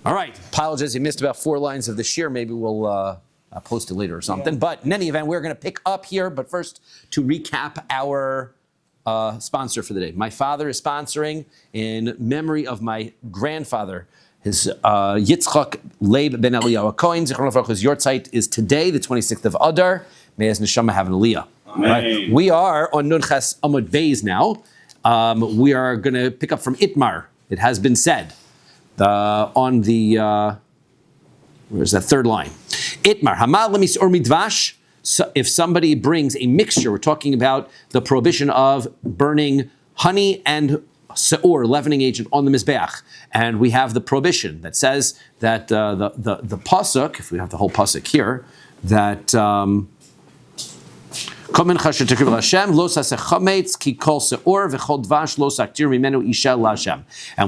All right. Apologize, you missed about 4 lines of the shiur. Maybe we'll post it later or something. Yeah. But in any event, we're going to pick up here. But first, to recap our sponsor for the day. My father is sponsoring in memory of my grandfather. His Yitzchak Leib ben Eliyahu Cohen. Zichron Levrach, his yortzeit is today, the 26th of Adar. May his neshama have an aliyah. Right. We are on Nun Ches Amud Beis now. We are going to pick up from Itmar. It has been said on the where's that third line? Itmar Hamal lemis or midvash. So if somebody brings a mixture, we're talking about the prohibition of burning honey and seor, leavening agent, on the mizbeach, and we have the prohibition that says that the pasuk, if we have the whole pasuk here, that and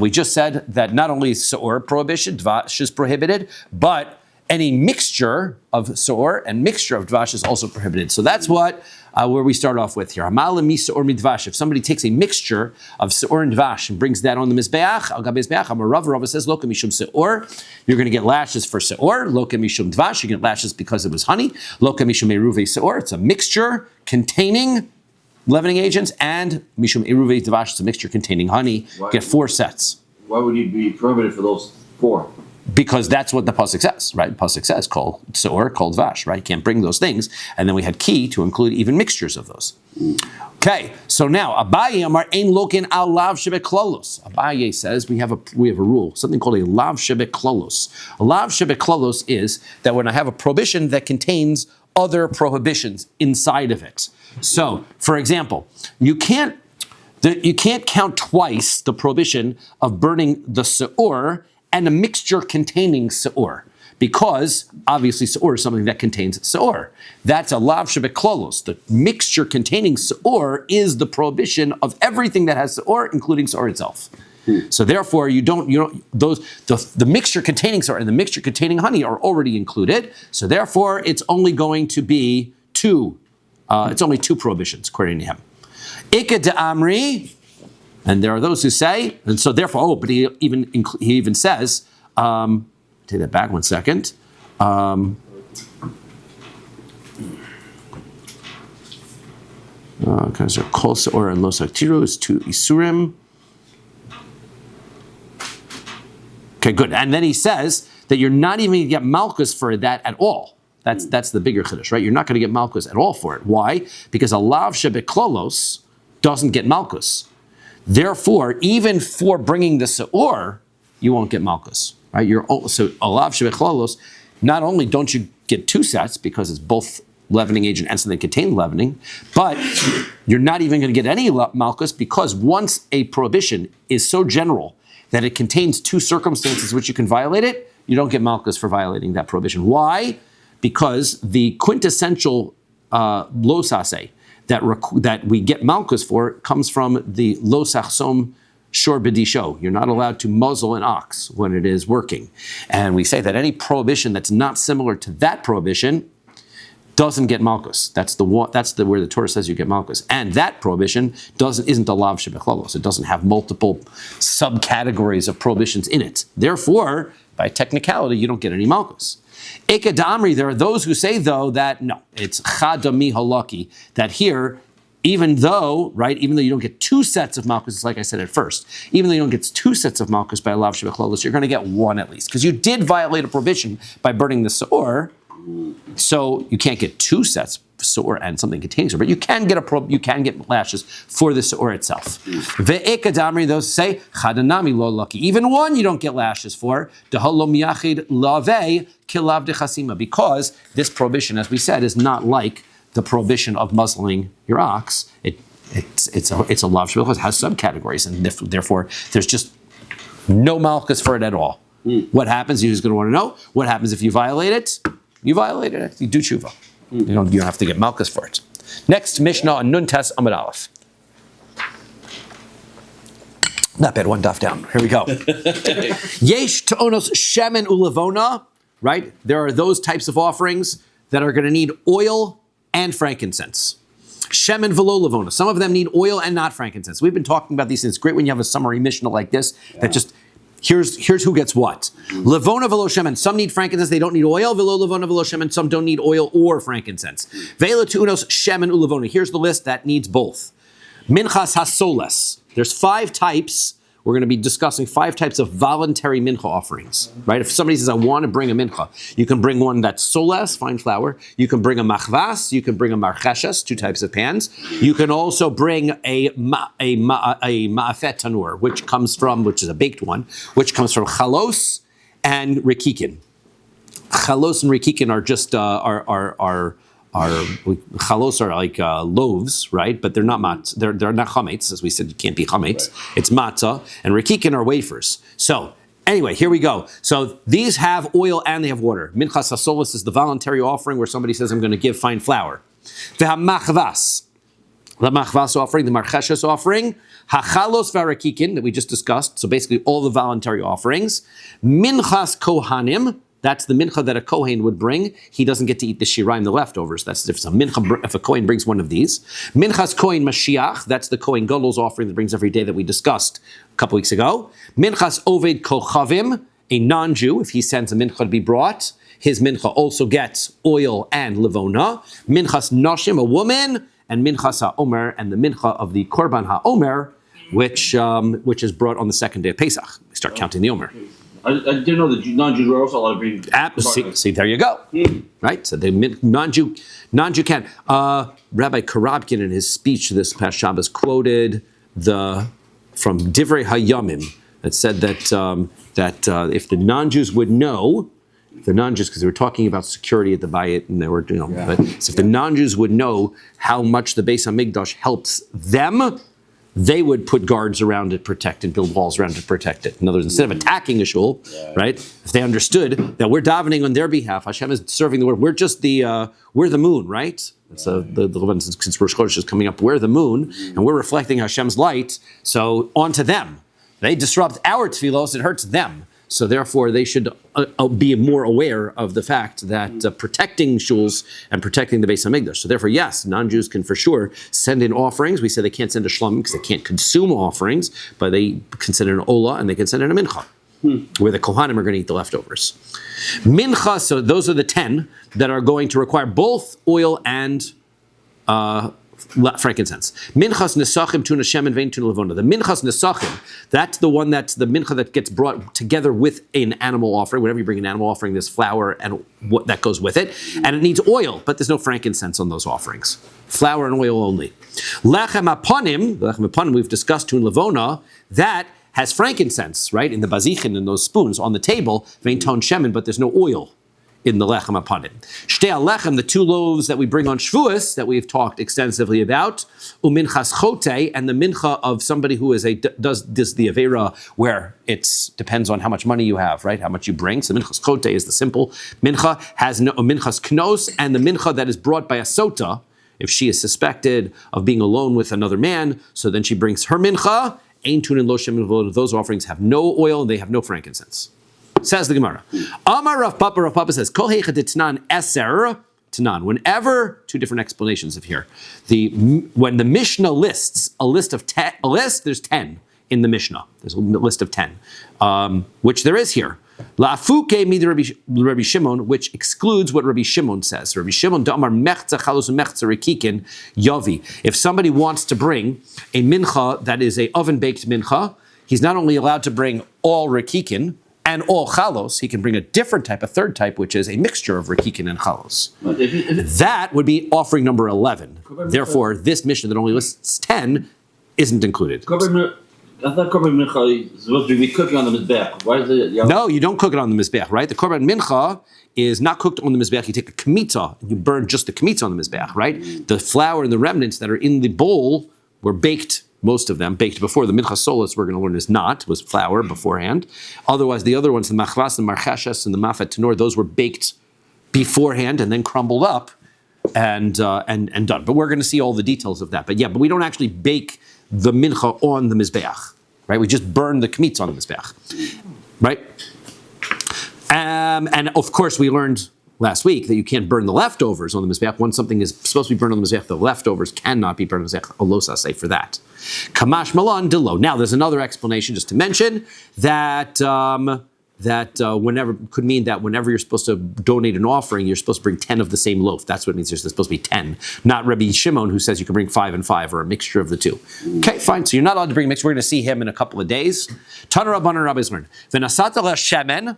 we just said that not only is seor prohibition, dvash is prohibited, but any mixture of seor and mixture of dvash is also prohibited. So that's what where we start off with here. If somebody takes a mixture of seor and dvash and brings that on the mizbeach, Rava says, Loka mishum seor, you're going to get lashes for seor. Loka mishum dvash, you get lashes because it was honey. Loka mishum eruve seor, it's a mixture containing leavening agents, and mishum eruve dvash, it's a mixture containing honey. Get 4 sets. Why would you be prohibited for those 4? Because that's what the pasuk says, right? Pasuk says, "Kol seor, kol dvash," right? You can't bring those things. And then we had key to include even mixtures of those. Okay, so now Abaye Amar ein lokin al lav shebeklolos. Abaye says we have a rule, something called a lav shebeklolos. A lav shebeklolos is that when I have a prohibition that contains other prohibitions inside of it. So, for example, you can't count twice the prohibition of burning the seor and a mixture containing seor, because obviously seor is something that contains seor. That's a lav shebeklolos. The mixture containing seor is the prohibition of everything that has seor, including seor itself. So therefore, the mixture containing seor and the mixture containing honey are already included. So therefore, it's only going to be 2. It's only 2 prohibitions according to him. Ika de amri. And there are those who say, and so therefore, but he even says, take that back 1 second. Because they're kol seor and lo saktiru is 2 isurim. Okay, good. And then he says that you're not even going to get malchus for that at all. That's the bigger chiddush, right? You're not going to get malchus at all for it. Why? Because a lav shebeklolos doesn't get malchus. Therefore, even for bringing the seor, you won't get malchus, right? So alav shebeklolos, not only don't you get 2 sets because it's both leavening agent and something contain leavening, but you're not even going to get any malchus because once a prohibition is so general that it contains 2 circumstances which you can violate it, you don't get malchus for violating that prohibition. Why? Because the quintessential lo saseh that we get malchus for comes from the lo sachsom shor b'disho. You're not allowed to muzzle an ox when it is working. And we say that any prohibition that's not similar to that prohibition doesn't get malchus. That's where the Torah says you get malchus. And that prohibition isn't a lav shebeklolos. It doesn't have multiple subcategories of prohibitions in it. Therefore, by technicality, you don't get any malchus. Eka Damri, there are those who say, though, that no, it's chadami halaki, that here, even though you don't get 2 sets of malchus, it's like I said at first, even though you don't get 2 sets of malchus by lav shebeklolos, you're going to get 1 at least, because you did violate a prohibition by burning the seor, so you can't get 2 sets of seor and something containing seor, but you can get lashes for the seor itself. Ve'eka damri, those say chadanami lo lucky. Even 1 you don't get lashes for. Dehalo miyachid lave kilav dechasima, because this prohibition, as we said, is not like the prohibition of muzzling your ox. It's a lav shebeklolos, it has subcategories, and therefore there's just no malchus for it at all. What happens? You're just going to want to know what happens if you violate it. You violated it. You do tshuva. You don't have to get malchus for it. Next Mishnah on Nun Tes Amud Aleph. Not bad. 1 daf down. Here we go. Yesh ta'onos shemen ulavona. Right? There are those types of offerings that are going to need oil and frankincense. Shemen v'lo lavona. Some of them need oil and not frankincense. We've been talking about these things. It's great when you have a summary Mishnah like this that just Here's who gets what. Levona velo shemen. Some need frankincense, they don't need oil. Velo levona velo shemen. Some don't need oil or frankincense. Vela tunos shemen ulevona. Here's the list that needs both. Minchas hasoles. There's 5 types. We're going to be discussing 5 types of voluntary mincha offerings, right? If somebody says, I want to bring a mincha, you can bring one that's soles, fine flour. You can bring a machvas. You can bring a marcheshes, 2 types of pans. You can also bring a ma'afet tanur, which is a baked one, which comes from chalos and rikikin. Chalos and rikikin are just, chalos are like loaves, right? But they're not they're not chametz, as we said. You can't be chametz. Right. It's matzah, and rikikin are wafers. So anyway, here we go. So these have oil and they have water. Minchas hasolos is the voluntary offering where somebody says, "I'm going to give fine flour." The machvas offering, the marcheshes offering, hachalos v'rikikin that we just discussed. So basically, all the voluntary offerings. Minchas kohanim. That's the mincha that a kohen would bring. He doesn't get to eat the shiraim, the leftovers. That's if a kohen brings one of these. Minchas kohen mashiach. That's the kohen gadol's offering that brings every day that we discussed a couple weeks ago. Minchas oved kochavim, a non-Jew, if he sends a mincha to be brought, his mincha also gets oil and levona. Minchas noshim, a woman, and minchas ha'omer, and the mincha of the korban ha'omer, which is brought on the second day of Pesach. We start counting the omer. I didn't know that non-Jews were also allowed to bring. See, there you go. Right? So the non-Jew can. Rabbi Karabkin in his speech this past Shabbos quoted from Divrei Hayamim that said that if the non-Jews would know, because they were talking about security at the Bayit, and they were, but if the non-Jews would know how much the Beis HaMikdash helps them, they would put guards around it, protect it, build walls around it, protect it. In other words, instead of attacking a shul, right? If they understood that we're davening on their behalf, Hashem is serving the word. We're just we're the moon, right? So the since Rosh Chodesh is coming up, we're the moon, and we're reflecting Hashem's light. So onto them, they disrupt our tefillos. It hurts them. So therefore, they should be more aware of the fact that protecting shuls and protecting the Beis HaMikdash. So therefore, yes, non-Jews can for sure send in offerings. We say they can't send a shlamim because they can't consume offerings, but they can send in an olah and they can send in a mincha, where the kohanim are going to eat the leftovers. Mincha, so those are the 10 that are going to require both oil and frankincense. Minchas nesachim tuna shemen vein tuna levona. The minchas nesachim, that's the mincha that gets brought together with an animal offering. Whenever you bring an animal offering, there's flour and what that goes with it. And it needs oil, but there's no frankincense on those offerings. Flour and oil only. Lechem aponim, we've discussed tuna levona, that has frankincense, right? In the bazichin, in those spoons on the table, vein ton shemen, but there's no oil in the lechem apanim. Shtei lechem, the 2 loaves that we bring on Shavuos that we've talked extensively about, uminchas chote, and the mincha of somebody who does the avera where it depends on how much money you have, right? How much you bring. So minchas chote is the simple mincha, has no minchas knos, and the mincha that is brought by a sota, if she is suspected of being alone with another man, so then she brings her mincha. Ein tunin lo shemen, those offerings have no oil and they have no frankincense. Says the Gemara. Amar Rav Papa says, Kol heicha d'tnan eser tanan. Whenever, 2 different explanations of here. When the Mishnah lists a list, there's 10 in the Mishnah. There's a list of 10, which there is here. La'afuke mid Rabbi Shimon, which excludes what Rabbi Shimon says. Rabbi Shimon da'amar mechza chalos mechza rikikin yavi. If somebody wants to bring a mincha that is a oven-baked mincha, he's not only allowed to bring all rikikin and all chalos, he can bring a different type, a third type, which is a mixture of rikikin and chalos. That would be offering number 11. Therefore, this Mishnah that only lists 10 isn't included. I thought korban mincha is supposed to be cooking on the mizbeach. Why is it? No, you don't cook it on the mizbeach, right? The korban mincha is not cooked on the mizbeach. You take a kmitza and you burn just the kmitza on the mizbeach, right? The flour and the remnants that are in the bowl were baked. Most of them baked before. The mincha solis, we're going to learn, was flour beforehand. Otherwise, the other ones, the machvas, the marcheshes, and the mafet tenor, those were baked beforehand and then crumbled up and done. But we're going to see all the details of that. But we don't actually bake the mincha on the mizbeach, right? We just burn the kmitz on the mizbeach, right? And of course, we learned last week that you can't burn the leftovers on the Mizbeach. When something is supposed to be burned on the Mizbeach, the leftovers cannot be burned on the Mizbeach. Olosa say for that. Kamash Malan Delo. Now there's another explanation just to mention that whenever could mean that whenever you're supposed to donate an offering, you're supposed to bring 10 of the same loaf. That's what it means. There's supposed to be 10, not Rabbi Shimon who says you can bring 5 and 5 or a mixture of the two. Okay, fine. So you're not allowed to bring a mix. We're going to see him in a couple of days. Tana Rabbanan Rabbis learn. V'nasata shemen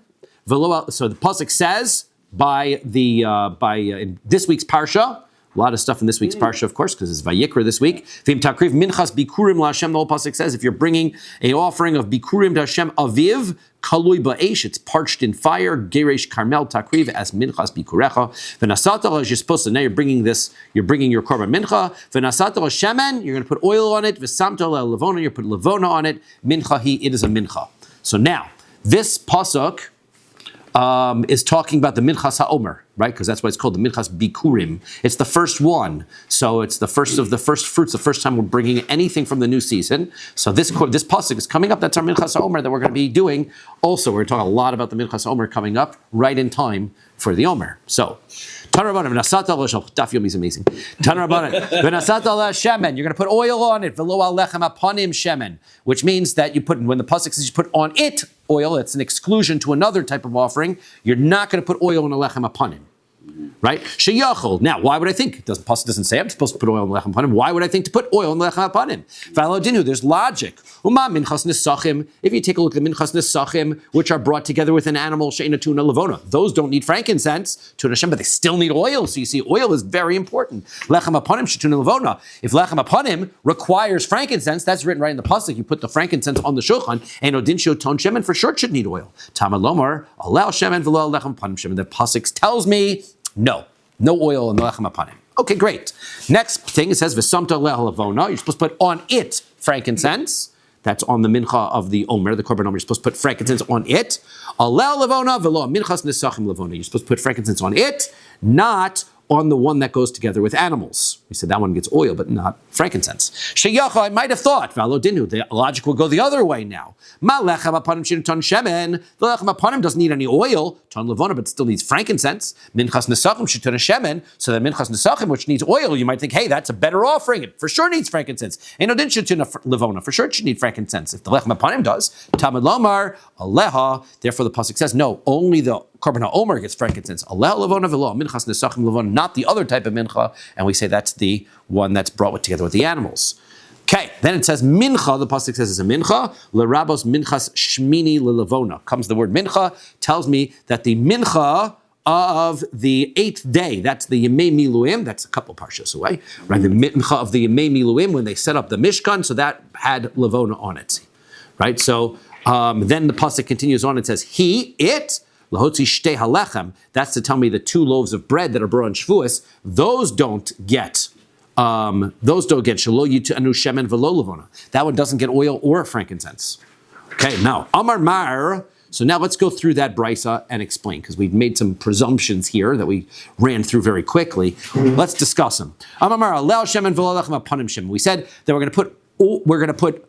v'lo. So the pasuk says in this week's parsha. A lot of stuff in this week's parsha, of course, because it's Vayikra this week. V'im takriv minchas bikurim laHashem. The whole pasuk says if you're bringing an offering of bikurim to Hashem aviv kalui ba'esh, it's parched in fire. Geresh karmel takriv as minchas bikurecha. V'nasata you're supposed to now you're bringing your korban mincha. V'nasata shemen, you're going to put oil on it. V'samta levona, you put levona on it. Mincha it is a mincha. So now this pasuk is talking about the Minchas HaOmer, right? Because that's why it's called the Minchas Bikurim. It's the first one. So it's the first of the first fruits, the first time we're bringing anything from the new season. So this pasuk is coming up. That's our Minchas HaOmer that we're going to be doing. Also, we're talking a lot about the Minchas HaOmer coming up right in time for the Omer. So, Daf Yomi is amazing. Shemen, you're going to put oil on it. V'lo al lechem apanim shemen, which means that you put, when the pasuk says you put on it oil, it's an exclusion to another type of offering. You're not going to put oil on a lechem apanim. Right? Sheyachol. Now, why would I think? Pasuk doesn't say I'm supposed to put oil on the lechem apanim. Why would I think to put oil on the lechem apanim? V'alodinu. There's logic. Uma minchas nisachim. If you take a look at the minchas nisachim, which are brought together with an animal, she'ena tuna levona, those don't need frankincense to Hashem, but they still need oil. So you see, oil is very important. Lechem apanim she'tuna levona. If lechem apanim requires frankincense, that's written right in the pasuk. You put the frankincense on the shulchan. And odin ton shemen for sure should need oil. Tamalomar allow shemen v'lo lechem apanim shemen. The pasuk tells me. No oil in the lechem apanim. Okay, great. Next thing, it says, v'samta le'halavona. You're supposed to put on it frankincense. That's on the mincha of the Omer, the korban Omer. You're supposed to put frankincense on it. Alel levona v'lo minchas nisachim levona. You're supposed to put frankincense on it, not on the one that goes together with animals. We said that one gets oil, but not frankincense. Sheyacha, I might have thought, Valodinu, the logic will go the other way now. Ma lechem apanim shin ton shemen. The lechem apanim doesn't need any oil, ton levona, but still needs frankincense. Minchas nesachim shin ton shemen. So the minchas nesachim, which needs oil, you might think, hey, that's a better offering. It for sure needs frankincense. Ain't odin shin ton levona. For sure it should need frankincense. If the lechem apanim does, tamid lomar aleha. Therefore the pasuk says, no, only the korban ha'omer gets frankincense. Aleh levona v'lo minchas nesachim levona, not the other type of mincha, and we say that's the one that's brought together with the animals. Okay, then it says mincha, the pasuk says it's a mincha, l'rabos minchas shmini l'levona. Comes the word mincha, tells me that the mincha of the 8th day, that's the Yemei Miluim, that's a couple parshas away, right? The mincha of the Yemei Miluim, when they set up the Mishkan, so that had levona on it, right? So then the pasuk continues on, it says, it, Lahotzi shtei halechem. That's to tell me the 2 loaves of bread that are brought on Shavuos. Those don't get shelo yitu anu shemen v'lo levona. That one doesn't get oil or frankincense. Okay, now Amar Mar. So now let's go through that brisa and explain, because we've made some presumptions here that we ran through very quickly. Let's discuss them. Amar Mar allow shemen v'lo lechem apanim shemen. We said that we're going to put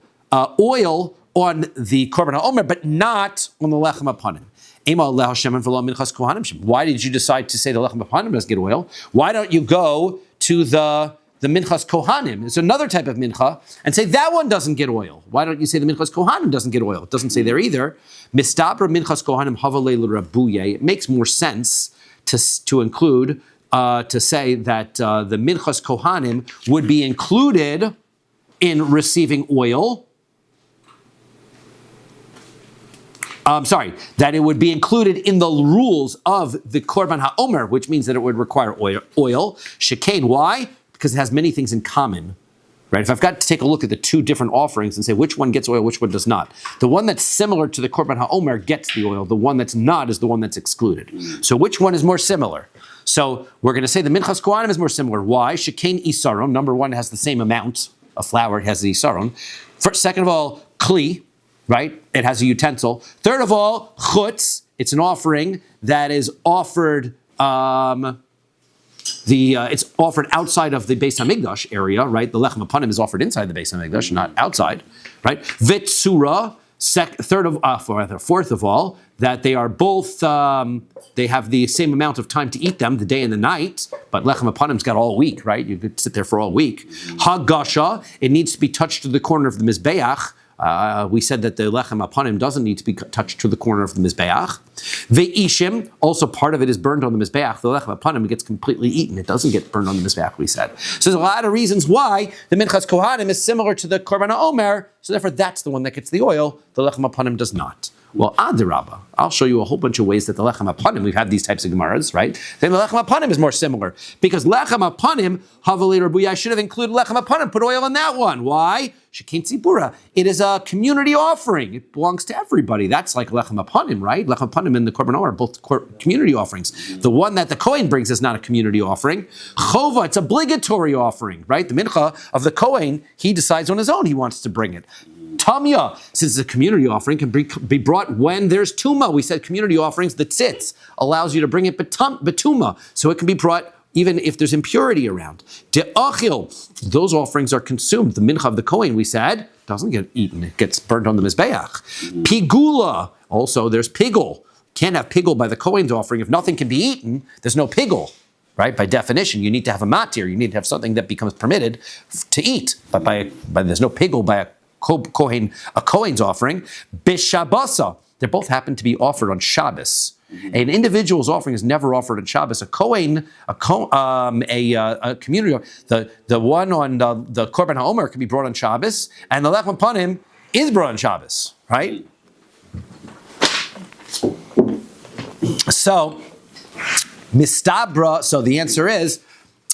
oil on the korban ha'omer, but not on the lechem apanim. Why did you decide to say the lechem apanim doesn't get oil? Why don't you go to the minchas kohanim? It's another type of mincha, and say that one doesn't get oil. Why don't you say the minchas kohanim doesn't get oil? It doesn't say there either. Mistabra minchas kohanim havalei l'rabuye. It makes more sense to include to say that the minchas kohanim would be included in receiving oil. That it would be included in the rules of the korban ha'omer, which means that it would require oil. Shekain, why? Because it has many things in common, right? If I've got to take a look at the 2 different offerings and say which one gets oil, which one does not, the one that's similar to the korban ha'omer gets the oil. The one that's not is the one that's excluded. So which one is more similar? So we're going to say the minchas kohanim is more similar. Why? Shekain isaron. Number 1, it has the same amount of flour. It has the isaron. Second of all, kli. Right? It has a utensil. Third of all, chutz. It's an offering that is offered. It's offered outside of the Beis Hamikdash area. Right? The lechem apanim is offered inside the Beis Hamikdash, not outside. Right? Vitsura. Fourth of all, that they are both, they have the same amount of time to eat them, the day and the night, but lechem apanim's got all week, right? You could sit there for all week. Hagasha, it needs to be touched to the corner of the mizbeach. We said that the lechem apanim doesn't need to be touched to the corner of the mizbeach. Ve'ishim, also part of it is burned on the mizbeach. The lechem apanim gets completely eaten. It doesn't get burned on the mizbeach, we said. So there's a lot of reasons why the minchas kohanim is similar to the korban ha'omer, so therefore that's the one that gets the oil. The lechem apanim does not. Well, adirabba, I'll show you a whole bunch of ways that the lechem apanim, we've had these types of gemaras, right? Then the lechem apanim is more similar. Because lechem apanim, havali Rabbi, I should have included lechem apanim, put oil in that one. Why? Shekin tzibura. It is a community offering. It belongs to everybody. That's like lechem apanim, right? Lechem apanim and the korban omer are both community offerings. The one that the Kohen brings is not a community offering. Chova, it's obligatory offering, right? The mincha of the Kohen, he decides on his own he wants to bring it. Tamya, since it's a community offering, can be brought when there's tuma. We said community offerings, the tzitz, allows you to bring it betuma, so it can be brought even if there's impurity around. De'achil, those offerings are consumed. The mincha of the Kohen, we said, doesn't get eaten. It gets burned on the mizbeach. Pigula, also there's pigul. Can't have pigul by the Kohen's offering. If nothing can be eaten, there's no pigul. Right? By definition, you need to have a matir. You need to have something that becomes permitted to eat. But by there's no pigul by a Kohen's offering. Bishabasa, they both happen to be offered on Shabbos. An individual's offering is never offered on Shabbos. A Kohen, a community, the one on the Korban HaOmer can be brought on Shabbos, and the Lechem Panim is brought on Shabbos, right? So, Mistabra, so the answer is,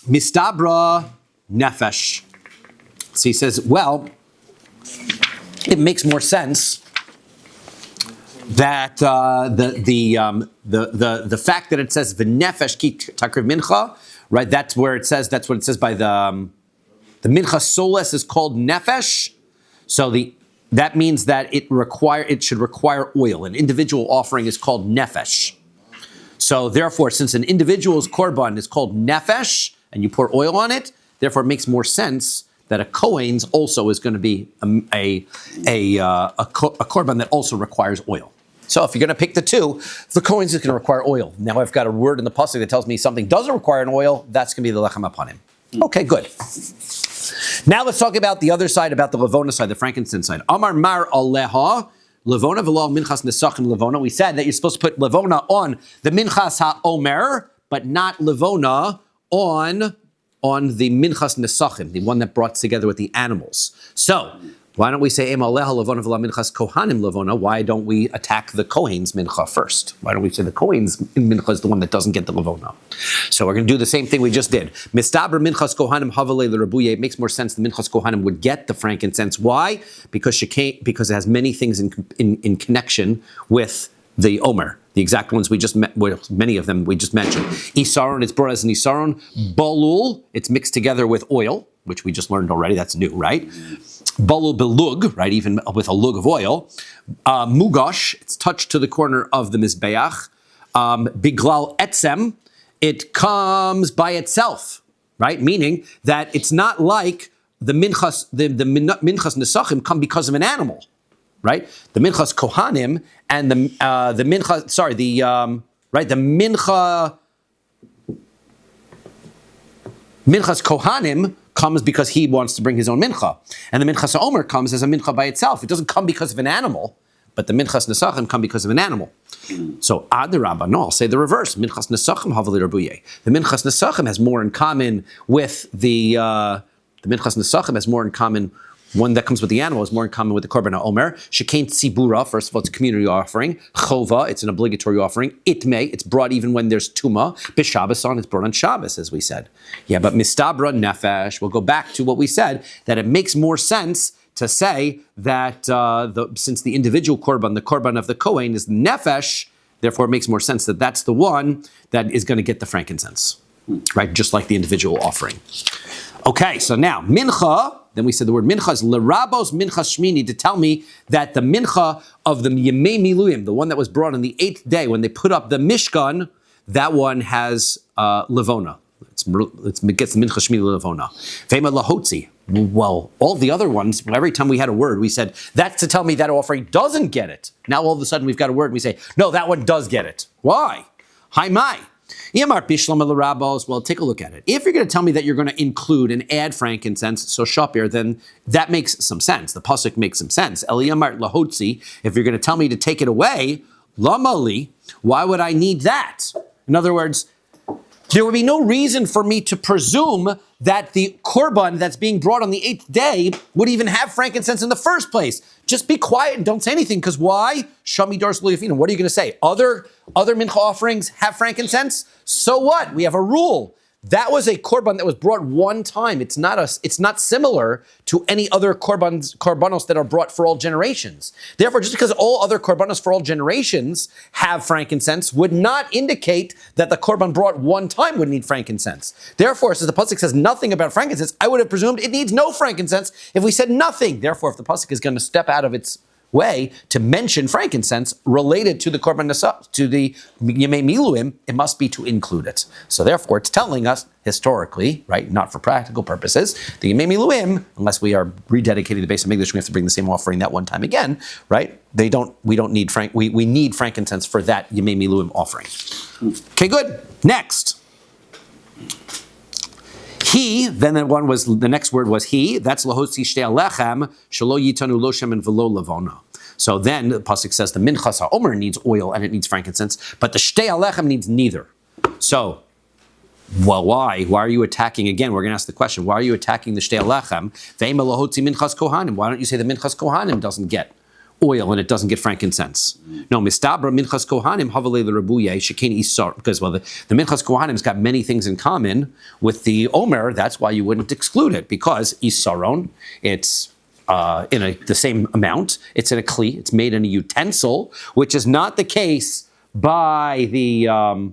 Mistabra Nefesh. So he says, well, it makes more sense that the fact that it says v'nefesh ki takriv mincha, right? That's what it says by the mincha soles is called nefesh. So that means that it should require oil. An individual offering is called nefesh. So therefore, since an individual's korban is called nefesh and you pour oil on it, therefore it makes more sense that a Kohen's also is going to be a korban that also requires oil. So if you're going to pick the two, the Kohen's is going to require oil. Now I've got a word in the pasuk that tells me something doesn't require an oil. That's going to be the lechem apanim. Okay, good. Now let's talk about the other side, about the levona side, the frankincense side. Amar mar aleha levona v'lo minchas nesachim levona. We said that you're supposed to put levona on the minchas ha'omer, but not levona on the minchas nesachim, the one that brought together with the animals. So, why don't we say Em aleha levona v'la minchas kohanim levona? Why don't we attack the Kohen's mincha first? Why don't we say the Kohen's mincha is the one that doesn't get the levona? So we're going to do the same thing we just did. Mistaber minchas kohanim havalei l'rabuye. It makes more sense the minchas kohanim would get the frankincense. Why? Because it has many things in connection with the Omer, the exact ones we just met, many of them we just mentioned. Isaron, it's brought as an Isaron. Balul, it's mixed together with oil, which we just learned already, that's new, right? Balul belug, right, even with a lug of oil. Mugosh, it's touched to the corner of the Mizbeach. Biglal etzem, it comes by itself, right? Meaning that it's not like the minchas, the minchas nesachim come because of an animal. Right, the minchas kohanim and the mincha. Sorry, the minchas kohanim comes because he wants to bring his own mincha, and the minchas omer comes as a mincha by itself. It doesn't come because of an animal, but the minchas nesachim come because of an animal. So adirabba, no, I'll say the reverse. Minchas nesachim havali rabuye. The minchas nesachim has more in common with the minchas nesachim has more in common. One that comes with the animal is more in common with the korban ha'omer. Shekain tzibura, first of all, it's a community offering. Chova, it's an obligatory offering. Itmei, it's brought even when there's tuma. B'Shabbason, it's brought on Shabbos, as we said. Yeah, but mistabra nefesh, we'll go back to what we said, that it makes more sense to say that since the individual korban, the korban of the Kohen is nefesh, therefore it makes more sense that that's the one that is going to get the frankincense, right? Just like the individual offering. Okay, so now, mincha, then we said the word mincha is lerabos mincha shmini, to tell me that the mincha of the yemei miluyim, the one that was brought on the 8th day when they put up the mishkan, that one has levona. It gets the mincha shmini levona. Vema lahotzi. Well, all the other ones, every time we had a word, we said, that's to tell me that offering doesn't get it. Now all of a sudden we've got a word and we say, no, that one does get it. Why? Hi, my. Well, take a look at it. If you're going to tell me that you're going to include and add frankincense, so shapir, then that makes some sense. The pasuk makes some sense. Eliyamar lahotzi, if you're going to tell me to take it away, lamali, why would I need that? In other words, there would be no reason for me to presume that the korban that's being brought on the 8th day would even have frankincense in the first place. Just be quiet and don't say anything, because why? Shami Dars Luyafina. What are you going to say? Other mincha offerings have frankincense? So what? We have a rule. That was a korban that was brought one time. It's not similar to any other korbanos that are brought for all generations. Therefore, just because all other korbanos for all generations have frankincense would not indicate that the korban brought one time would need frankincense. Therefore, since the pasuk says nothing about frankincense, I would have presumed it needs no frankincense if we said nothing. Therefore, if the pasuk is going to step out of its way to mention frankincense related to the korban to the yemei miluim, it must be to include it. So therefore, it's telling us historically, right, not for practical purposes, the yemei miluim, unless we are rededicating the base of English, we have to bring the same offering that one time again, right? We need frankincense for that yemei miluim offering. Okay, good. Next. He, then the next word was he, that's lahotzi shtei alechem, shelo yitanu lo shemen velo lavona. So then the pasuk says the minchas ha'omer needs oil and it needs frankincense, but the shtei alechem needs neither. So, well, why? Why are you attacking, again, we're going to ask the question, why are you attacking the shtei alechem? Ve'ema lahotzi minchas kohanim. Why don't you say the minchas kohanim doesn't get oil and it doesn't get frankincense? No, mistabra minchas kohanim havalei l'rabuye shekein isar, because the minchas kohanim's got many things in common with the omer. That's why you wouldn't exclude it, because isaron, it's the same amount. It's in a kli. It's made in a utensil, which is not the case by the shtei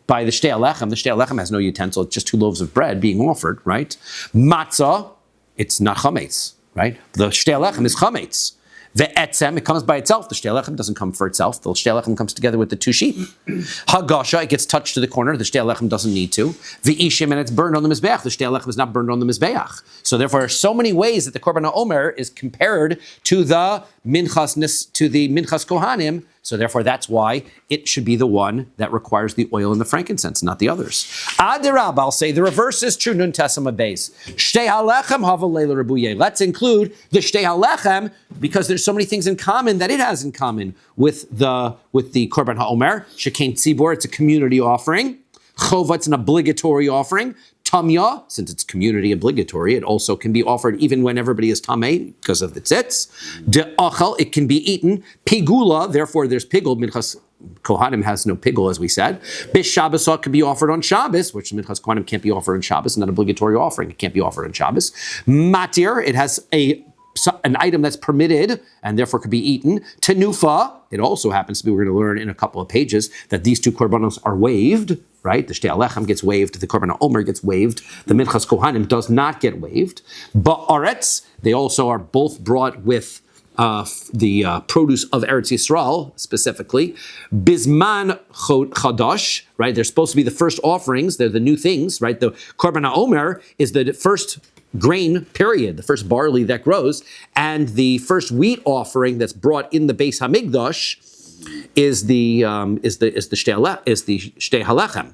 alechem. The shtei alechem has no utensil. It's just 2 loaves of bread being offered, right? Matzah, it's not chametz, right? The shtei alechem is chametz. The etzem, it comes by itself. The shtei alechem doesn't come for itself. The shtei alechem comes together with the 2 sheep. Hagasha, it gets touched to the corner. The shtei alechem doesn't need to. The ishim, and it's burned on the mizbeach. The shtei alechem is not burned on the mizbeach. So therefore, there are so many ways that the korban ha'omer is compared to the minchas kohanim. So therefore, that's why it should be the one that requires the oil and the frankincense, not the others. Adirab, I'll say the reverse is true. Nun tesama beis. Shtei halechem havalei l'rabuye. Let's include the shtei halechem because there's so many things in common that it has in common with the korban ha'omer. Shekein tzibor, it's a community offering. Chova, it's an obligatory offering. Tamya, since it's community obligatory, it also can be offered even when everybody is tameh because of the tzitz. De'achal, it can be eaten. Pigula, therefore there's pigul. Minchas Kohanim has no pigul, as we said. Bish Shabbos can be offered on Shabbos, which Minchas Kohanim can't be offered on Shabbos, not an obligatory offering. It can't be offered on Shabbos. Matir, it has an item that's permitted and therefore could be eaten. Tenufa, it also happens to be, we're going to learn in a couple of pages, that these 2 korbanos are waived, right? The shtei alechem gets waived, the korban ha'omer gets waived, the minchas kohanim does not get waived. Ba'aretz, they also are both brought with the produce of Eretz Yisrael, specifically. Bisman chadash, right? They're supposed to be the first offerings, they're the new things, right? The korban ha'omer is the first grain, period, the first barley that grows, and the first wheat offering that's brought in the Beis Hamikdash is the shtei halechem.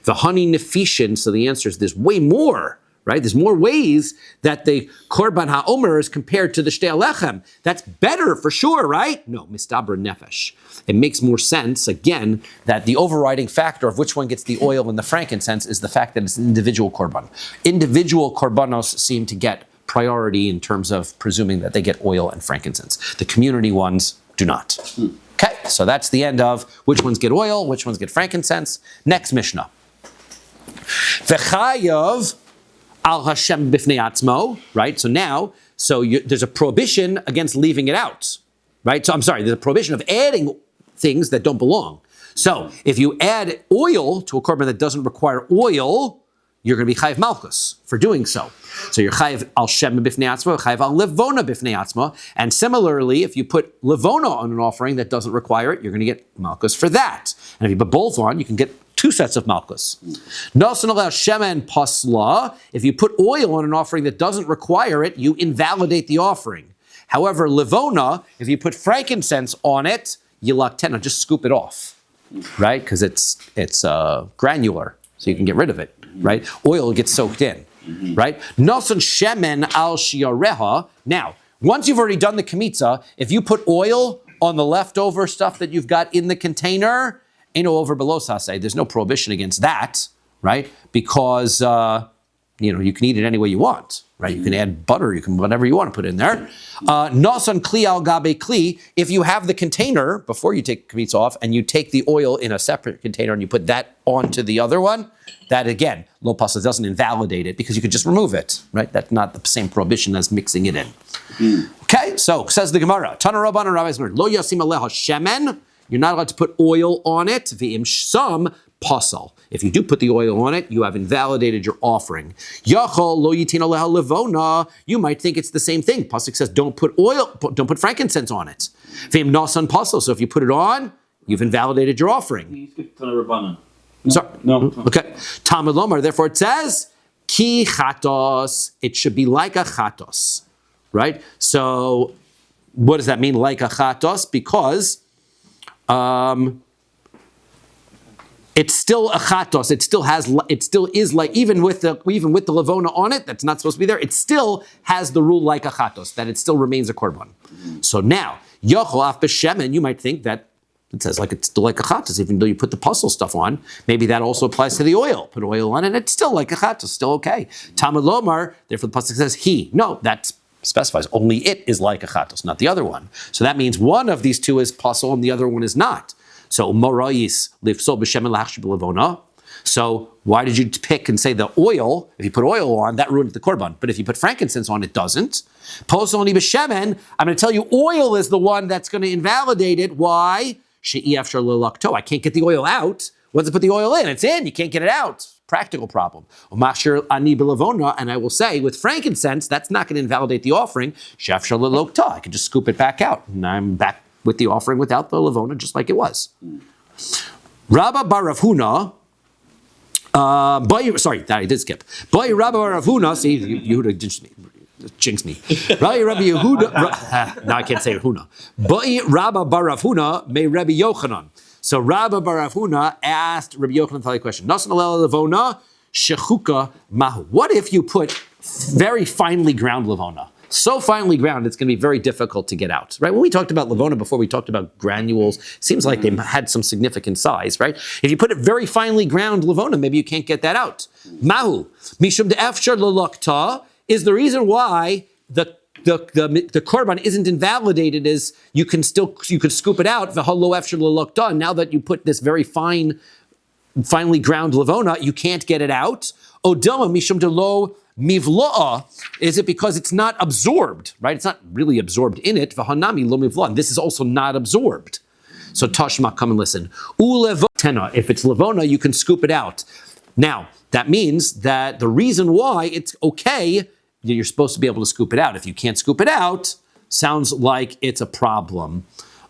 The honey nefishin. So the answer is there's way more, right? There's more ways that the korban ha'omer is compared to the shtei halechem. That's better for sure, right? No, mistabra nefesh. It makes more sense, again, that the overriding factor of which one gets the oil and the frankincense is the fact that it's an individual korban. Individual korbanos seem to get priority in terms of presuming that they get oil and frankincense. The community ones do not. Okay, so that's the end of which ones get oil, which ones get frankincense. Next Mishnah. V'chayav al Hashem bifnei atzmo, right? So there's a prohibition against leaving it out, right? So I'm sorry, there's a prohibition of adding things that don't belong. So if you add oil to a korban that doesn't require oil, you're going to be chayiv malchus for doing so. So you're chayiv al shem bifnei atzma, chayiv al levona bifnei atzma. And similarly, if you put levona on an offering that doesn't require it, you're going to get malchus for that. And if you put both on, you can get 2 sets of malchus. Nosan aleh shemen pasla. If you put oil on an offering that doesn't require it, you invalidate the offering. However, levona, if you put frankincense on it, you laktena, just scoop it off, right? Because it's granular, so you can get rid of it, right? Oil gets soaked in, right? Nosan shemen al shiareha. Now, once you've already done the kmitza, if you put oil on the leftover stuff that you've got in the container, ain't no over below saseh. There's no prohibition against that, right? Because you can eat it any way you want, right? You can add butter, you can whatever you want to put in there. Nasan kli al gabe kli. If you have the container before you take kmitz off, and you take the oil in a separate container and you put that onto the other one, that again, lo pasla doesn't invalidate it because you could just remove it, right? That's not the same prohibition as mixing it in. Okay, so says the Gemara, Tana Rabban Rabbis lo yasim aleha shemen. You're not allowed to put oil on it. V'im sham pasal. If you do put the oil on it, you have invalidated your offering. Yachol lo yitin aleha levona. You might think it's the same thing. Pasuk says don't put frankincense on it. V'im nasan pasal. So if you put it on, you've invalidated your offering. You skipped Tana Rabbanan. Sorry. No. Okay. Talmud Lomar. Therefore, it says ki chatos. It should be like a chatos, right? So, what does that mean? Like a chatos, because it's still a chatos. It still is like even with the levona on it, that's not supposed to be there. It still has the rule like a chatos, that it still remains a korban. So now yochol af b'shemen, you might think that it says like it's still like a chatos, even though you put the puzzle stuff on. Maybe that also applies to the oil. Put oil on it, it's still like a chatos, still okay. Talmud Lomar, therefore the pasuk says he. No, that specifies only it is like a chatos, not the other one. So that means one of these two is puzzle and the other one is not. So morais lifsol b'shemen lachsh b'levona. So why did you pick and say the oil? If you put oil on, that ruined the korban. But if you put frankincense on, it doesn't. Posoni b'shemen. I'm going to tell you, oil is the one that's going to invalidate it. Why? She'iyafshar lelakto. I can't get the oil out. Once I put the oil in, it's in. You can't get it out. Practical problem. Umashir ani b'levona. And I will say, with frankincense, that's not going to invalidate the offering. She'afshar lelokta. I can just scoop it back out, and I'm back with the offering without the levona, just like it was. Rabba bar Rav Huna. I did skip. Boy, Rabba bar Rav Huna. See, Yehuda jinxed me. Rabbi Yehuda. Now I can't say Huna. Boy, Rabba bar Rav Huna may Rabbi Yochanan. So Rabba bar Rav Huna asked Rabbi Yochanan the following question: Nasan alel levona shechuka mahu. What if you put very finely ground levona? So finely ground, it's going to be very difficult to get out, right? When we talked about levona before, we talked about granules. Seems like they had some significant size, right? If you put it very finely ground levona, maybe you can't get that out. Mahu mishum de'efshar lelakta is the reason why the korban isn't invalidated. Is you could scoop it out. V'halo efshar lelakta. Now that you put this very finely ground levona, you can't get it out. Odama mishum delo mivla'a, is it because it's not absorbed, right? It's not really absorbed in it. V'hanami lo mivla'a. This is also not absorbed. So Tashma, come and listen. Ulevotena, if it's levona, you can scoop it out. Now, that means that the reason why it's okay, you're supposed to be able to scoop it out. If you can't scoop it out, sounds like it's a problem.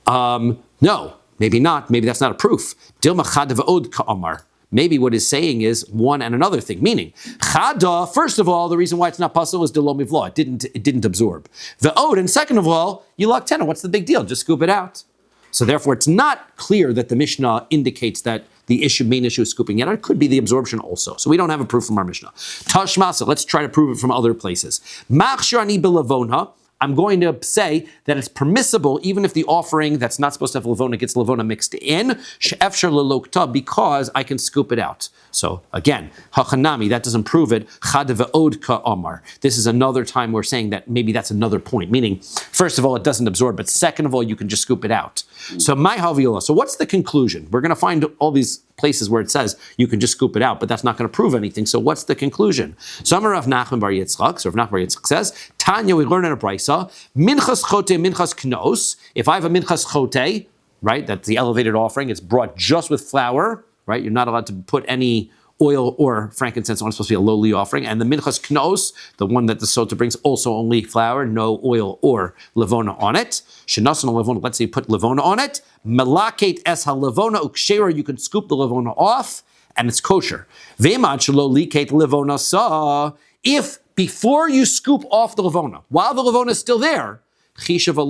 No, maybe not. Maybe that's not a proof. Dilma chad v'od ka'amar. Maybe what it's saying is one and another thing. Meaning, chada, first of all, the reason why it's not possible is delo mivla. It didn't absorb. The od, and second of all, you laktena. What's the big deal? Just scoop it out. So therefore, it's not clear that the Mishnah indicates that the main issue is scooping it out. It could be the absorption also. So we don't have a proof from our Mishnah. Tashmasa, let's try to prove it from other places. Machshir ani belavona. I'm going to say that it's permissible even if the offering that's not supposed to have levona gets levona mixed in, she'efshar lelokta, because I can scoop it out. So again, hachanami, that doesn't prove it. Chad ve'od ka'amar. This is another time we're saying that maybe that's another point. Meaning, first of all, it doesn't absorb, but second of all, you can just scoop it out. So my haviola. So what's the conclusion? We're going to find all these places where it says you can just scoop it out, but that's not going to prove anything. So what's the conclusion? So Amar Rav Nachman bar Yitzchak. So Rav Nachman bar Yitzchak says, Tanya, we learn in a brisa, minchas chote, minchas knos. If I have a minchas chote, right, that's the elevated offering, it's brought just with flour, right? You're not allowed to put any oil or frankincense on. It's supposed to be a lowly offering. And the Menachos Knos, the one that the Sota brings, also only flour, no oil or levona on it. Shenasan levona, let's say you put levona on it. Melakate es ha-levona ukshera, you can scoop the levona off, and it's kosher. Ve'emad shelo likate levona sa, if before you scoop off the levona, while the levona is still there, you have a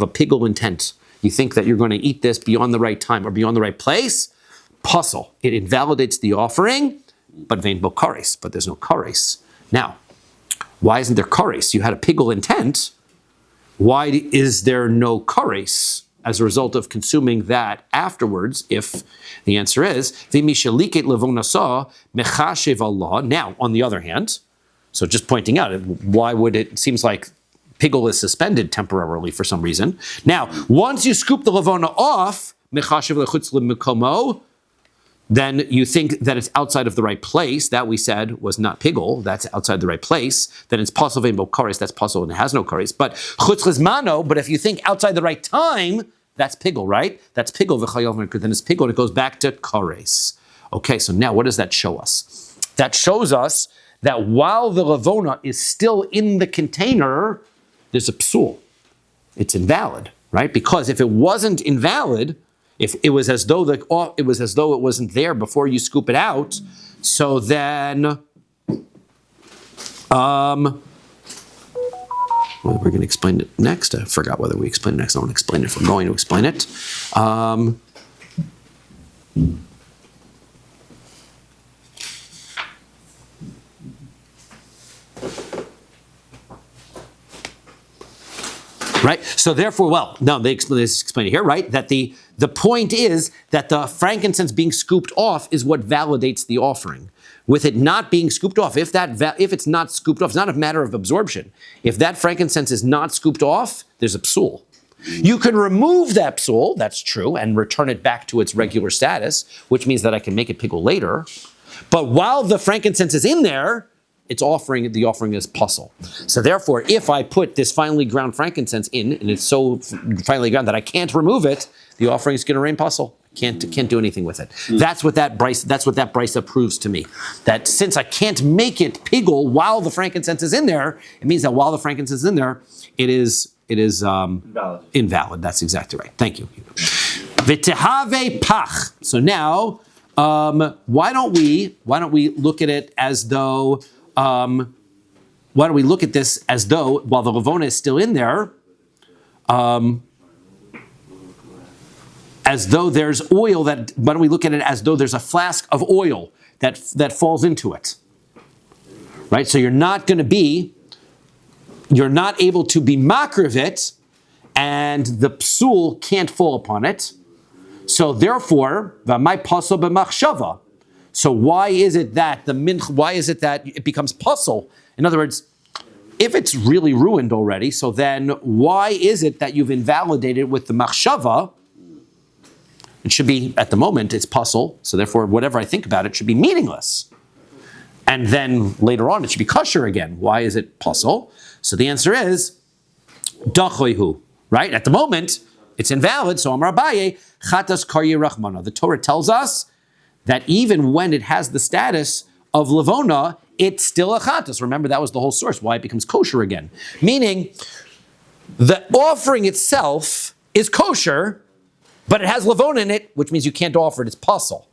pigul intent. You think that you're going to eat this beyond the right time or beyond the right place, puzzle. It invalidates the offering, but vein bo kares, but there's no kares. Now, why isn't there kares? You had a pigul intent. Why is there no kares as a result of consuming that afterwards? If the answer is, now, on the other hand, so just pointing out, why would it seems like pigul is suspended temporarily for some reason. Now, once you scoop the levona off, then you think that it's outside of the right place. That we said was not pigul. That's outside the right place. Then it's possible in kares. That's possible and it has no kares. But chutz lizmano. But if you think outside the right time, that's pigul, right? That's pigul. Then it's pigul and it goes back to kares. Okay, so now what does that show us? That shows us that while the levona is still in the container, there's a psul. It's invalid, right? Because if it wasn't invalid, if it was as though it wasn't there before you scoop it out, so then we're going to explain it next. I forgot whether we explain it next. I want to explain it if I'm going to explain it. Right? So therefore, they explain it here, right? That the point is that the frankincense being scooped off is what validates the offering. With it not being scooped off, if it's not scooped off, it's not a matter of absorption. If that frankincense is not scooped off, there's a psul. You can remove that psul, that's true, and return it back to its regular status, which means that I can make it pigul later. But while the frankincense is in there, the offering is puzzle. So therefore, if I put this finely ground frankincense in, and it's so finely ground that I can't remove it, the offering is going to remain puzzle. Can't do anything with it. That's what that brisa proves to me. That since I can't make it pigul while the frankincense is in there, it means that while the frankincense is in there, it is invalid. That's exactly right. Thank you. V'tehave pach. So now, why don't we look at it as though? Why don't we look at this as though, while the levona is still in there, as though there's oil why don't we look at it as though there's a flask of oil that falls into it, right? So you're not able to be makriv it, and the psul can't fall upon it. So therefore, v'may pasol b'machshava. So why is it that it becomes puzzle? In other words, if it's really ruined already, so then why is it that you've invalidated with the machshava? It should be, at the moment, it's puzzle, so therefore whatever I think about it should be meaningless. And then later on it should be kosher again. Why is it puzzle? So the answer is, dachoihu, right? At the moment, it's invalid, so Amar Abaye, chatas karye rachmana. The Torah tells us that even when it has the status of levona, it's still a chatas. Remember, that was the whole source, why it becomes kosher again. Meaning, the offering itself is kosher, but it has levona in it, which means you can't offer it, it's puzzle.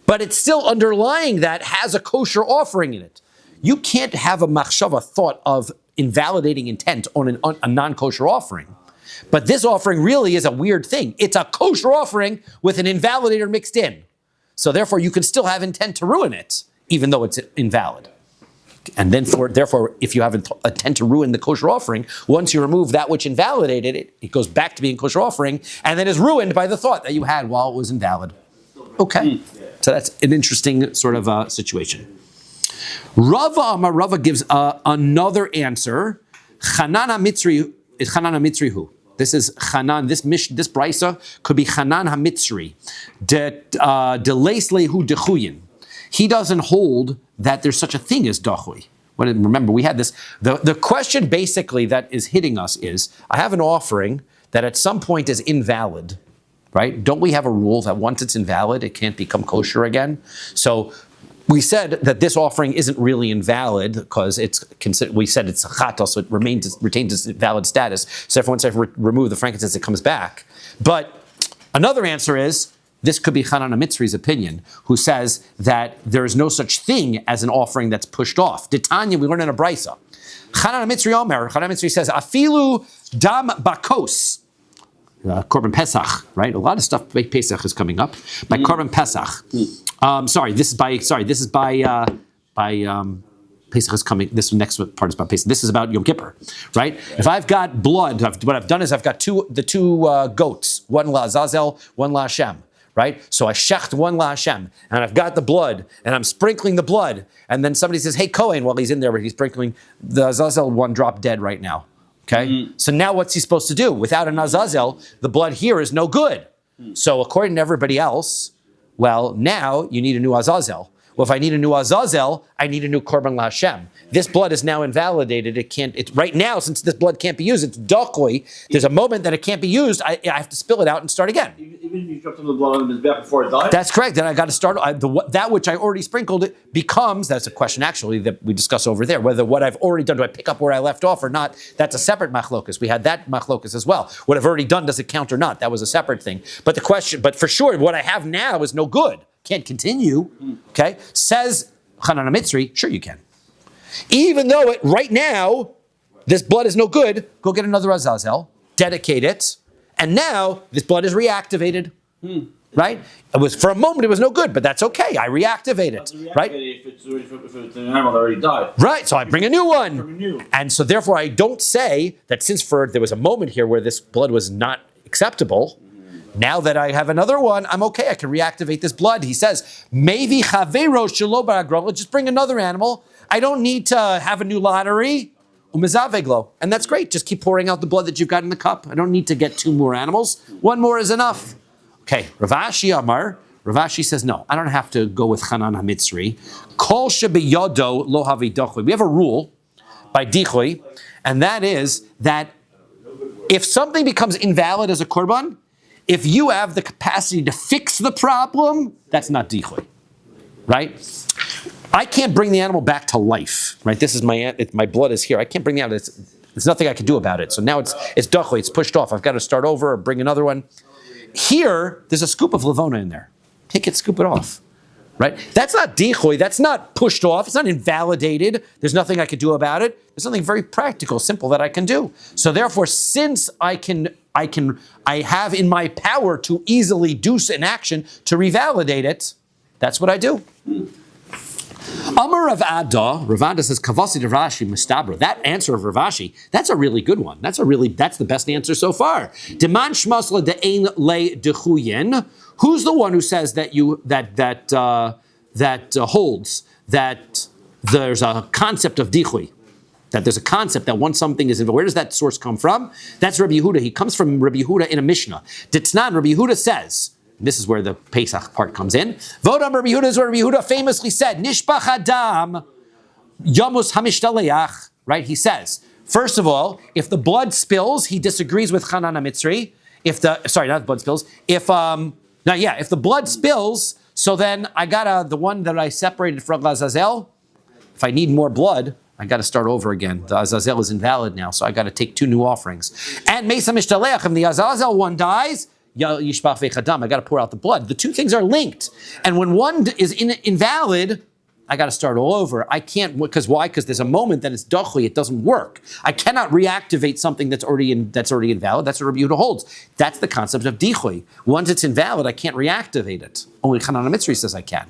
But it's still underlying that has a kosher offering in it. You can't have a machshava thought of invalidating intent on a non-kosher offering. But this offering really is a weird thing. It's a kosher offering with an invalidator mixed in. So therefore, you can still have intent to ruin it, even though it's invalid. And then, therefore, if you have intent to ruin the kosher offering, once you remove that which invalidated it, it goes back to being kosher offering, and then is ruined by the thought that you had while it was invalid. Okay, so that's an interesting sort of situation. Rava gives another answer. Chanana Mitzrihu. This is Chanan. This brisa could be Chanan HaMitzri. Deleis lehu dechuyin. He doesn't hold that there's such a thing as dachui. Remember, we had this. The question basically that is hitting us is, I have an offering that at some point is invalid, right? Don't we have a rule that once it's invalid, it can't become kosher again? So we said that this offering isn't really invalid because we said it's a chatos, so it retains its valid status. So if once I've removed the frankincense, it comes back. But another answer is, this could be Hanan HaMitzri's opinion, who says that there is no such thing as an offering that's pushed off. Ditanya, we learn in a brisa. Hanan HaMitzri Omer, Hanan HaMitzri says, Afilu dam bakos. Korban Pesach, right? A lot of stuff by Pesach is coming up. By Korban Pesach. This is by Pesach is coming. This next part is about Pesach. This is about Yom Kippur, right? If I've got blood, what I've done is I've got the two goats, one la Azazel, one la Hashem, right? So I shecht one la Hashem, and I've got the blood, and I'm sprinkling the blood, and then somebody says, hey, Kohen, while he's in there, but he's sprinkling, the Azazel one dropped dead right now. Okay, so now what's he supposed to do? Without an Azazel, the blood here is no good. So according to everybody else, well, now you need a new Azazel. Well, if I need a new Azazel, I need a new Korban LaHashem. This blood is now invalidated. It's right now, since this blood can't be used, it's dokoi. There's a moment that it can't be used. I have to spill it out and start again. Even if you dropped some of the blood on his back before it died? That's correct. Then I got to start, that which I already sprinkled becomes, that's a question actually that we discuss over there, whether what I've already done, do I pick up where I left off or not? That's a separate machlokus. We had that machlokus as well. What I've already done, does it count or not? That was a separate thing. But for sure, what I have now is no good. Can't continue, okay? Says Hanan HaMitzri, sure you can. Even though right now, this blood is no good, go get another Azazel, dedicate it, and now this blood is reactivated, right? For a moment, it was no good, but that's okay. I reactivate it, right? If it's an animal that already died. Right, so I bring a new one. And so therefore, I don't say that since there was a moment here where this blood was not acceptable, now that I have another one, I'm okay. I can reactivate this blood. He says, "Maybe chavero shelo ba'agrolo." Just bring another animal. I don't need to have a new lottery. Umezaveglo, and that's great. Just keep pouring out the blood that you've got in the cup. I don't need to get two more animals. One more is enough. Okay, Ravashi Amar. Ravashi says, no, I don't have to go with Hanan HaMitzri. Kol shebeyodo lo havi dochui. We have a rule by Dichui, and that is that if something becomes invalid as a korban, if you have the capacity to fix the problem, that's not dichui, right? I can't bring the animal back to life, right? This is my blood is here. I can't bring the animal. There's nothing I can do about it. So now it's dichui. It's pushed off. I've got to start over or bring another one. Here, there's a scoop of lavona in there. Take it, scoop it off, right? That's not dichui. That's not pushed off. It's not invalidated. There's nothing I could do about it. There's something very practical, simple that I can do. So therefore, since I have in my power to easily do an action to revalidate it, that's what I do. Amar Rav Ada says, Kavasi de Rashi Mustabra. That answer of Ravashi, that's a really good one. That's the best answer so far. Deman shmasla de'ein le dechuyen. Who's the one who says that holds that there's a concept of dichui? That there's a concept that once something is involved. Where does that source come from? That's Rabbi Yehuda. He comes from Rabbi Yehuda in a Mishnah. Ditznan, Rabbi Yehuda says, this is where the Pesach part comes in. Vodam Rabbi Yehuda is where Rabbi Yehuda famously said, Nishbach Adam Yamus Hamishtaleach. Right? He says, first of all, if the blood spills, he disagrees with Hanan HaMitzri. If the blood spills, so then I got the one that I separated from Azazel. If I need more blood, I got to start over again. The Azazel is invalid now, so I got to take two new offerings. And Mesa Mishtaleach, if the Azazel one dies, Yishbach Vechadam, I got to pour out the blood. The two things are linked. And when one is invalid, I got to start all over. I can't, because why? Because there's a moment that it's dochui, it doesn't work. I cannot reactivate something that's already invalid. That's what Rabbi Yehuda holds. That's the concept of dichui. Once it's invalid, I can't reactivate it. Only Hanan HaMitzri says I can.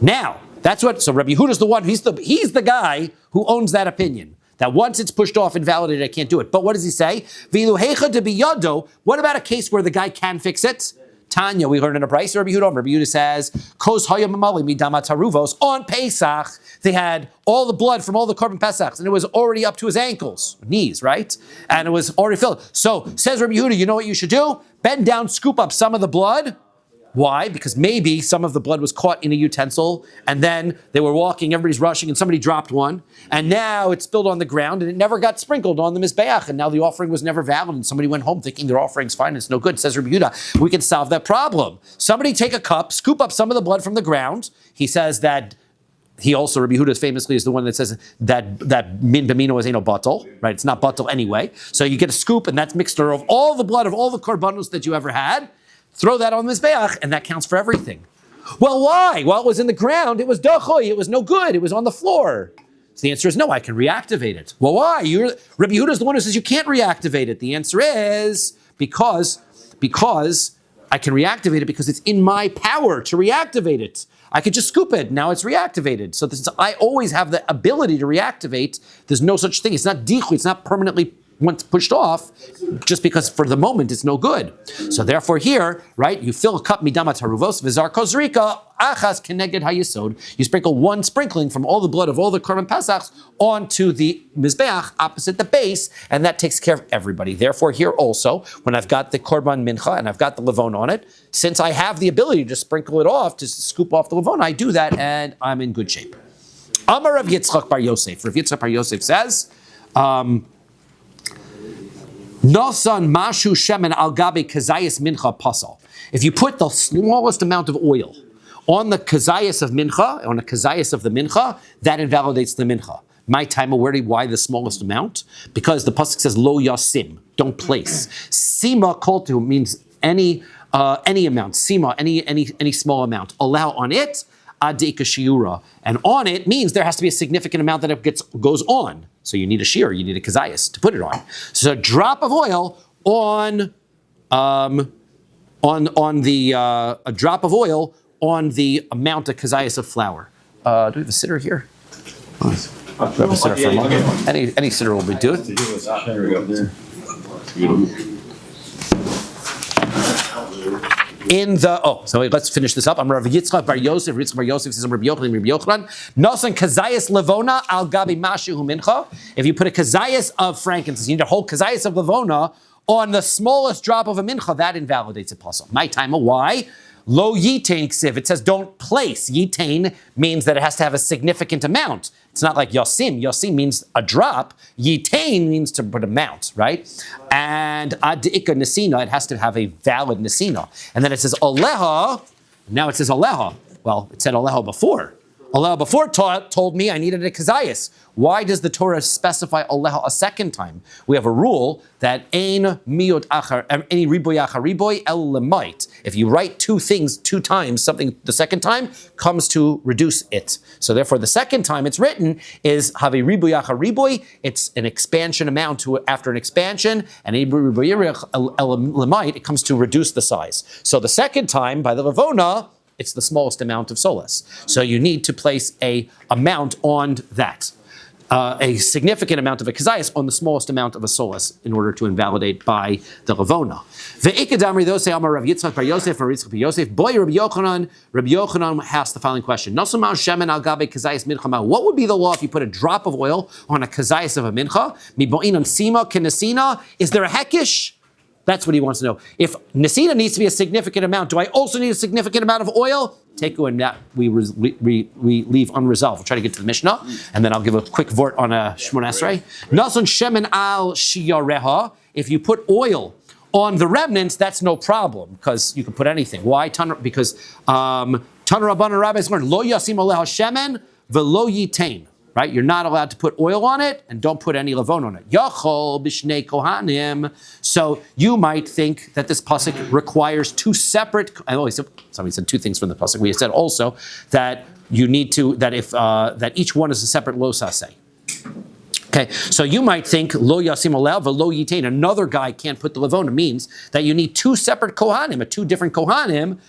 Now, so Rabbi Yehuda's the one, he's the guy who owns that opinion. That once it's pushed off, invalidated, I can't do it. But what does he say? What about a case where the guy can fix it? Tanya, we learned in a price. Rabbi Yehuda says, Kos hayamamali midama taruvos. On Pesach, they had all the blood from all the korban Pesachs, and it was already up to his ankles, knees, right? And it was already filled. So says Rabbi Yehuda, you know what you should do? Bend down, scoop up some of the blood, Why? Because maybe some of the blood was caught in a utensil, and then they were walking, everybody's rushing, and somebody dropped one, and now it's spilled on the ground, and it never got sprinkled on the Mizbeach, and now the offering was never valid, and somebody went home thinking their offering's fine, and it's no good. Says Rabbi Yehuda, we can solve that problem. Somebody take a cup, scoop up some of the blood from the ground. He says that he also, Rabbi Yehuda famously is the one that says that min b'mino is no batal, right? It's not batal anyway. So you get a scoop, and that's mixture of all the blood of all the korbanos that you ever had. Throw that on the Mizbeach, and that counts for everything. Well, why? Well, it was in the ground. It was dachoy. It was no good. It was on the floor. So the answer is no, I can reactivate it. Well, why? Rabbi Yehuda is the one who says you can't reactivate it. The answer is because I can reactivate it because it's in my power to reactivate it. I could just scoop it. Now it's reactivated. So I always have the ability to reactivate. There's no such thing. It's not dichu. It's not permanently once pushed off, just because for the moment it's no good. So therefore here, right, you fill a cup midamat haruvos v'zar kozrika achas keneged hayisod. You sprinkle one sprinkling from all the blood of all the korban pesachs onto the mizbeach opposite the base, and that takes care of everybody. Therefore here also, when I've got the korban mincha and I've got the levon on it, since I have the ability to sprinkle it off, to scoop off the levon, I do that and I'm in good shape. Amar Rav Yitzchak bar Yosef. Rav Yitzchak bar Yosef says, Nosan mashu shemen al gabe kazayas mincha pasal. If you put the smallest amount of oil on the kazayas of mincha, on the kazayas of the mincha, that invalidates the mincha. My time aware, why the smallest amount? Because the pasuk says lo yasim, don't place. Sima koltu means any amount. Sima, any small amount. Allow on it adika shiura, and on it means there has to be a significant amount that it goes on. So you need a shear, you need a kazayas to put it on. So a drop of oil on a drop of oil on the amount of kazayas of flour. Do we have a sitter here? Do we have a sitter for a moment? Any sitter will be do it. There we go. So let's finish this up. I'm Rav Yitzchak bar Yosef. Yitzchak bar Yosef says, Rabbi Yochanan, Nosan kazayas levona al gabi mashu mincha. If you put a kazayas of frankincense, you need a whole kazayas of levona on the smallest drop of a mincha, that invalidates a pasal. My time, why? Lo yitain ksiv. It says don't place. Yitain means that it has to have a significant amount. It's not like yosim. Yosim means a drop. Yitain means to put amount, right? And adika nesina, it has to have a valid nesina. And then it says oleha. Now it says oleha. Well, it said oleha before. Oleha before told me I needed a kazayas. Why does the Torah specify oleha a second time? We have a rule that ein miyot achar, any riboy achar riboy el lemait. If you write two things two times, something the second time comes to reduce it. So therefore, the second time it's written is have a riboy achar riboy. It's an expansion amount after an expansion, and a riboy el lemait, it comes to reduce the size. So the second time by the levona, it's the smallest amount of solas. So you need to place a amount on that. A significant amount of a kazayas on the smallest amount of a solas in order to invalidate by the levona. Ve'ikadamri those say Amar Rav Yitzchak bar Yosef or Yitzchak bar Yosef. Boy, Rabbi Yochanan asked the following question: Nosumau shemen al gabe kazayas mincha. What would be the law if you put a drop of oil on a kazayas of a mincha? Miboinan sima kenesina. Is there a hekish? That's what he wants to know. If nesina needs to be a significant amount, do I also need a significant amount of oil? Take away that we leave unresolved. We'll try to get to the Mishnah, and then I'll give a quick vort on a Shmon Esrei. Nason shemen al shiyareha. If you put oil on the remnants, that's no problem because you can put anything. Why? Because Tana Rabban rabbis learned lo yasim aleha shemen velo yitain. Right? You're not allowed to put oil on it, and don't put any levon on it. Yachol b'shnei kohanim. So you might think that this pasuk requires two separate. Somebody said two things from the pasuk. We said also that you need to that each one is a separate lo saseh. Okay, so you might think lo yasim alev v'lo yitain. Another guy can't put the levona means that you need two separate kohanim, two different kohanim,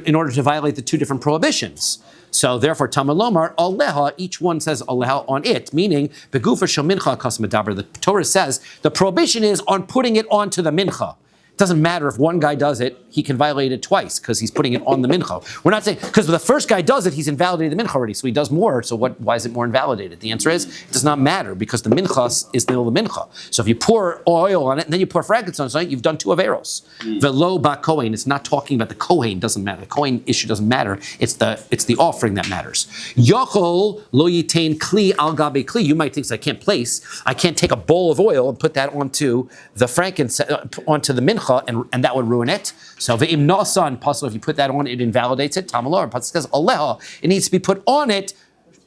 in order to violate the two different prohibitions. So therefore, Tamalomar, Aleha, each one says Aleha on it, meaning Begufa shel mincha kas medaber. The Torah says the prohibition is on putting it onto the mincha. doesn't matter if one guy does it, he can violate it twice because he's putting it on the mincha. We're not saying, because the first guy does it, he's invalidated the mincha already, so he does more, so why is it more invalidated? The answer is, it does not matter because the mincha is still the mincha. So if you pour oil on it and then you pour frankincense on it, you've done 2 averos. Velo ba kohen, it's not talking about the kohen, doesn't matter. The kohen issue doesn't matter, it's the offering that matters. Yochol lo yitain kli al gabe kli, you might think, I can't take a bowl of oil and put that onto the frankincense, onto the mincha, and that would ruin it. So ve'im nasa and pasuk, if you put that on, it invalidates it. Tamalor, pasuk says aleha, it needs to be put on it.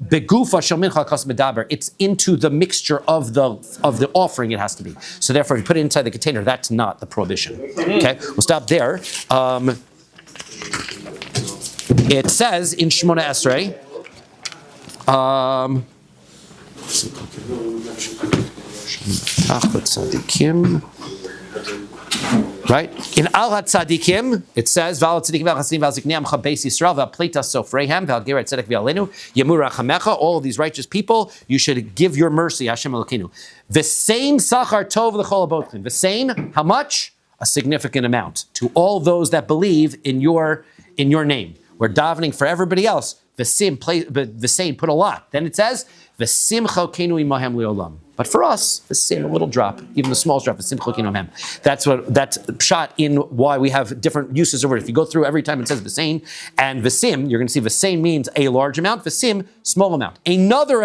Begufa shel mincha kas medaber, it's into the mixture of the offering. It has to be. So therefore, if you put it inside the container, that's not the prohibition. Okay, we'll stop there. It says in Shmona Esrei. Right? In Al HaTzadikim, it says, Val HaTzadikim Val Chassidim Val Zikneam Chabeis Yisrael Val Pleta Sofrehem Val Geret Tzedek V'Alenu Yemur Rachamecha, all of these righteous people, you should give your mercy, Hashem Elokeinu. V'sein Sachar Tov L'chol HaBotchim. V'sein, how much? A significant amount to all those that believe in your name. We're davening for everybody else. V'sein, put a lot. Then it says, V'simcha Keinu Imahem Leolam. But for us, the same, a little drop, even the smallest drop, that's shot in why we have different uses over it. If you go through every time it says V'sein and V'sim, you're going to see V'sein means a large amount, V'sim, small amount. Another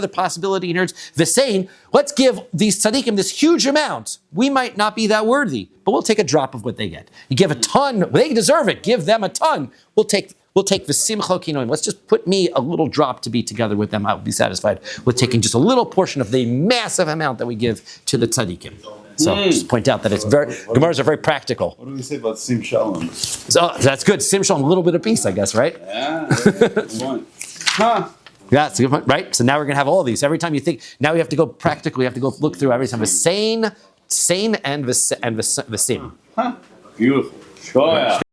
possibility in here is V'sein, let's give these tzaddikim this huge amount. We might not be that worthy, but we'll take a drop of what they get. You give a ton, they deserve it, give them a ton. We'll take v'simcha kinoim. Let's just put me a little drop to be together with them. I will be satisfied with taking just a little portion of the massive amount that we give to the tzaddikim. So just point out that it's Gemaras are very practical. What do we say about Sim Shalom? So that's good. Sim Shalom, a little bit of peace, I guess, right? Yeah, good point. Huh. Yeah, it's a good point, right? So now we're going to have all of these. Every time you think, now we have to go practical. We have to go look through every time. V'sein, and v'sim. Huh. Beautiful. Sure.